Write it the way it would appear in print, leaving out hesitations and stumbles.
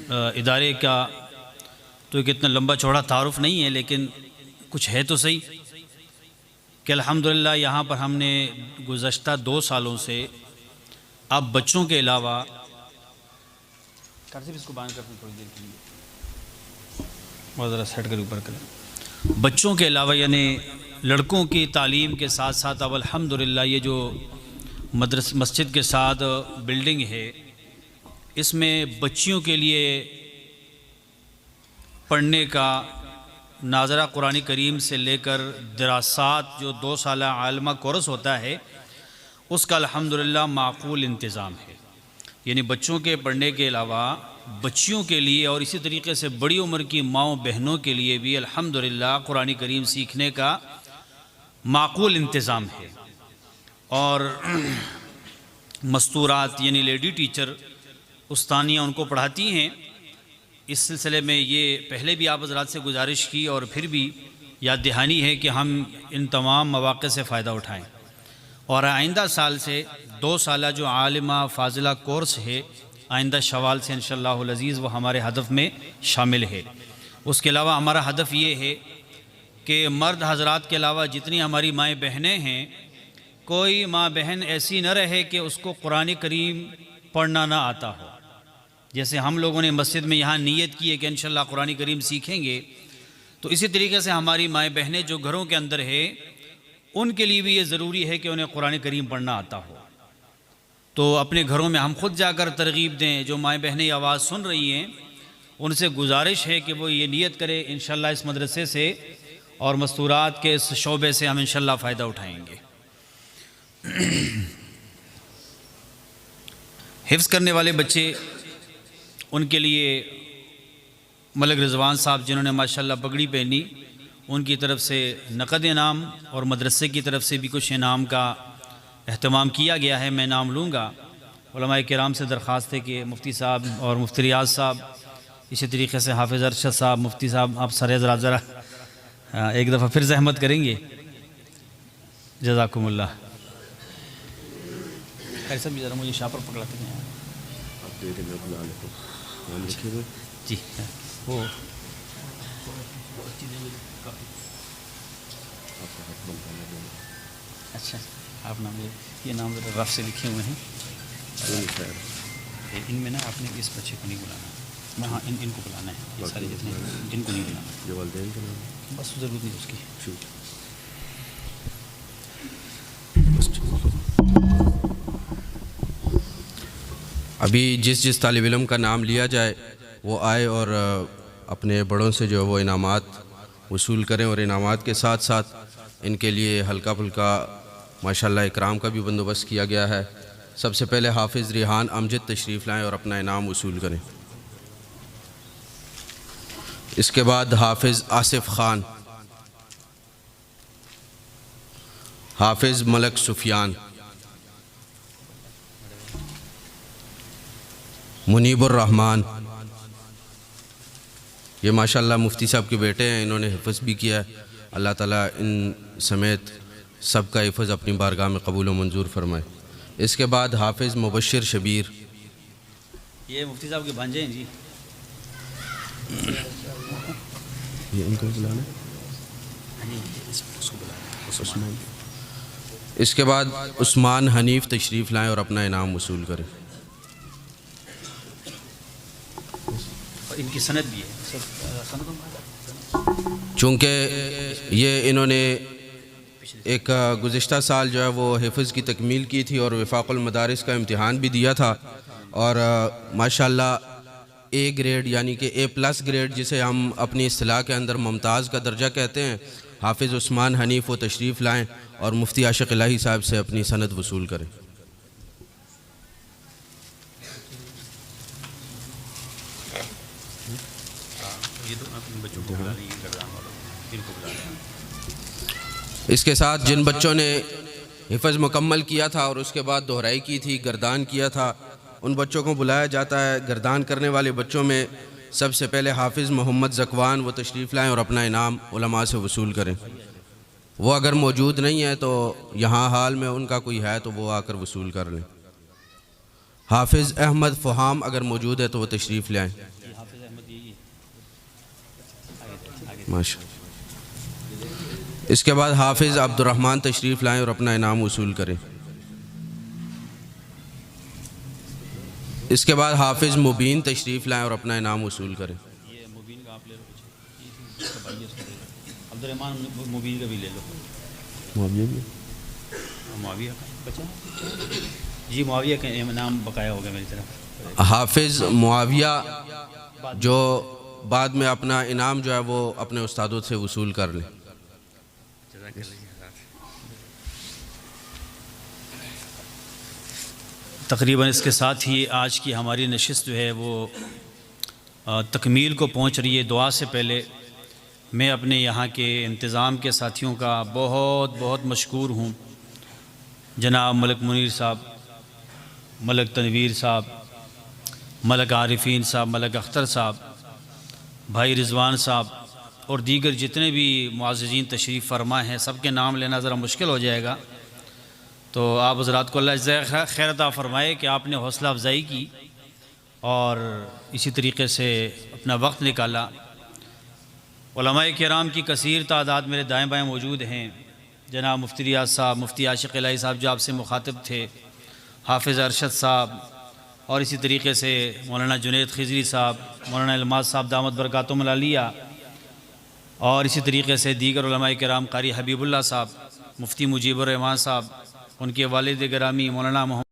ادارے کا تو ایک اتنا لمبا چوڑا تعارف نہیں ہے، لیکن کچھ ہے تو صحیح کہ الحمدللہ یہاں پر ہم نے گزشتہ 2 سالوں سے اب بچوں کے علاوہ اس کو بند کرتے تھوڑی دیر کے لیے بہت ذرا سیٹ کر اوپر کریں، بچوں کے علاوہ یعنی لڑکوں کی تعلیم کے ساتھ ساتھ اب الحمدللہ یہ جو مسجد کے ساتھ بلڈنگ ہے، اس میں بچیوں کے لیے پڑھنے کا ناظرہ قرآن کریم سے لے کر دراسات جو 2 سالہ عالمہ کورس ہوتا ہے، اس کا الحمدللہ معقول انتظام ہے۔ یعنی بچوں کے پڑھنے کے علاوہ بچیوں کے لیے اور اسی طریقے سے بڑی عمر کی ماؤں بہنوں کے لیے بھی الحمدللہ قرآن کریم سیکھنے کا معقول انتظام ہے۔ اور مستورات یعنی لیڈی ٹیچر استانیہ ان کو پڑھاتی ہیں۔ اس سلسلے میں یہ پہلے بھی آپ حضرات سے گزارش کی اور پھر بھی یاد دہانی ہے کہ ہم ان تمام مواقع سے فائدہ اٹھائیں، اور آئندہ سال سے 2 سالہ جو عالمہ فاضلہ کورس ہے آئندہ شوال سے انشاءاللہ العزیز وہ ہمارے ہدف میں شامل ہے۔ اس کے علاوہ ہمارا ہدف یہ ہے کہ مرد حضرات کے علاوہ جتنی ہماری مائیں بہنیں ہیں، کوئی ماں بہن ایسی نہ رہے کہ اس کو قرآن کریم پڑھنا نہ آتا ہو۔ جیسے ہم لوگوں نے مسجد میں یہاں نیت کی ہے کہ انشاءاللہ قرآن کریم سیکھیں گے، تو اسی طریقے سے ہماری مائیں بہنیں جو گھروں کے اندر ہے ان کے لیے بھی یہ ضروری ہے کہ انہیں قرآن کریم پڑھنا آتا ہو۔ تو اپنے گھروں میں ہم خود جا کر ترغیب دیں، جو مائیں بہنیں آواز سن رہی ہیں ان سے گزارش ہے کہ وہ یہ نیت کرے انشاءاللہ اس مدرسے سے اور مستورات کے اس شعبے سے ہم انشاءاللہ فائدہ اٹھائیں گے۔ حفظ کرنے والے بچے، ان کے لیے ملک رضوان صاحب جنہوں نے ماشاءاللہ پگڑی پہنی، ان کی طرف سے نقد انعام اور مدرسے کی طرف سے بھی کچھ انعام کا اہتمام کیا گیا ہے۔ میں نام لوں گا۔ علماء کرام سے درخواست ہے کہ مفتی صاحب اور مفتی ریاض صاحب، اسی طریقے سے حافظ ارشد صاحب، مفتی صاحب، آپ سر حضرات ذرا ایک دفعہ پھر زحمت کریں گے، جزاکم اللہ۔ ایسا بھی ذرا مجھے شاپر پکڑاتے ہیں جی، وہ اچھا آپ نام یہ نام ذرا رف سے لکھے ہوئے ہیں، ان میں نا آپ نے اس بچے کو نہیں بلانا، ہاں ان کو بلانا ہے، سارے جتنے جن کو نہیں بلانا، بس ضرورت نہیں اس کی۔ ابھی جس طالب علم کا نام لیا جائے وہ آئے اور اپنے بڑوں سے جو وہ انعامات وصول کریں، اور انعامات کے ساتھ ساتھ ان کے لیے ہلکا پھلکا ماشاءاللہ اکرام کا بھی بندوبست کیا گیا ہے۔ سب سے پہلے حافظ ریحان امجد تشریف لائیں اور اپنا انعام وصول کریں۔ اس کے بعد حافظ آصف خان، حافظ ملک سفیان، منیب الرحمن، یہ ماشاءاللہ مفتی صاحب کے بیٹے ہیں، انہوں نے حفظ بھی کیا ہے۔ اللہ تعالیٰ ان سمیت سب کا حفظ اپنی بارگاہ میں قبول و منظور فرمائے۔ اس کے بعد حافظ مبشر شبیر، یہ مفتی صاحب کے بھانجے ہیں جی، یہ ان کو بلانا۔ اس کے بعد عثمان حنیف تشریف لائیں اور اپنا انعام وصول کریں۔ ان کی سند بھی ہے، چونکہ یہ انہوں نے ایک گزشتہ سال جو ہے وہ حفظ کی تکمیل کی تھی اور وفاق المدارس کا امتحان بھی دیا تھا، اور ماشاءاللہ اے گریڈ یعنی کہ A+ گریڈ جسے ہم اپنی اصطلاح کے اندر ممتاز کا درجہ کہتے ہیں، حافظ عثمان حنیف وہ تشریف لائیں اور مفتی عاشق الہی صاحب سے اپنی سند وصول کریں۔ اس کے ساتھ جن بچوں نے حفظ مکمل کیا تھا اور اس کے بعد دہرائی کی تھی، گردان کیا تھا، ان بچوں کو بلایا جاتا ہے۔ گردان کرنے والے بچوں میں سب سے پہلے حافظ محمد زکوان وہ تشریف لائیں اور اپنا انعام علماء سے وصول کریں۔ وہ اگر موجود نہیں ہے تو یہاں حال میں ان کا کوئی ہے تو وہ آ کر وصول کر لیں۔ حافظ احمد فہام اگر موجود ہے تو وہ تشریف لے آئیں. حافظ احمد یہ ماشاء اللہ. اس کے بعد حافظ عبد الرحمن تشریف لائیں اور اپنا انعام وصول کریں. اس کے بعد حافظ مبین تشریف لائیں اور اپنا انعام وصول کریں. یہ مبین کا آپ لے لو, عبد الرحمان مبین کا بھی لے لو. معاویہ کا بچا جی, معاویہ کا نام بقایا ہوگا میری طرف. حافظ معاویہ جو بعد میں اپنا انعام جو ہے وہ اپنے استادوں سے وصول کر لیں. تقریباً اس کے ساتھ ہی آج کی ہماری نشست جو ہے وہ تکمیل کو پہنچ رہی ہے. دعا سے پہلے میں اپنے یہاں کے انتظام کے ساتھیوں کا بہت بہت مشکور ہوں. جناب ملک منیر صاحب, ملک تنویر صاحب, ملک عارفین صاحب, ملک اختر صاحب, بھائی رضوان صاحب اور دیگر جتنے بھی معززین تشریف فرما ہیں, سب کے نام لینا ذرا مشکل ہو جائے گا. تو آپ حضرات کو اللہ جزائے خیر عطا فرمائے کہ آپ نے حوصلہ افزائی کی اور اسی طریقے سے اپنا وقت نکالا. علماء کرام کی کثیر تعداد میرے دائیں بائیں موجود ہیں. جناب مفتی ریاض صاحب, مفتی عاشق الہی صاحب جو آپ سے مخاطب تھے, حافظ ارشد صاحب, اور اسی طریقے سے مولانا جنید خضری صاحب, مولانا الماس صاحب دامت برکاتہم العالیہ, اور اسی طریقے سے دیگر علماء کرام, قاری حبیب اللہ صاحب, مفتی مجیب الرحمان صاحب, ان کے والد گرامی مولانا محمد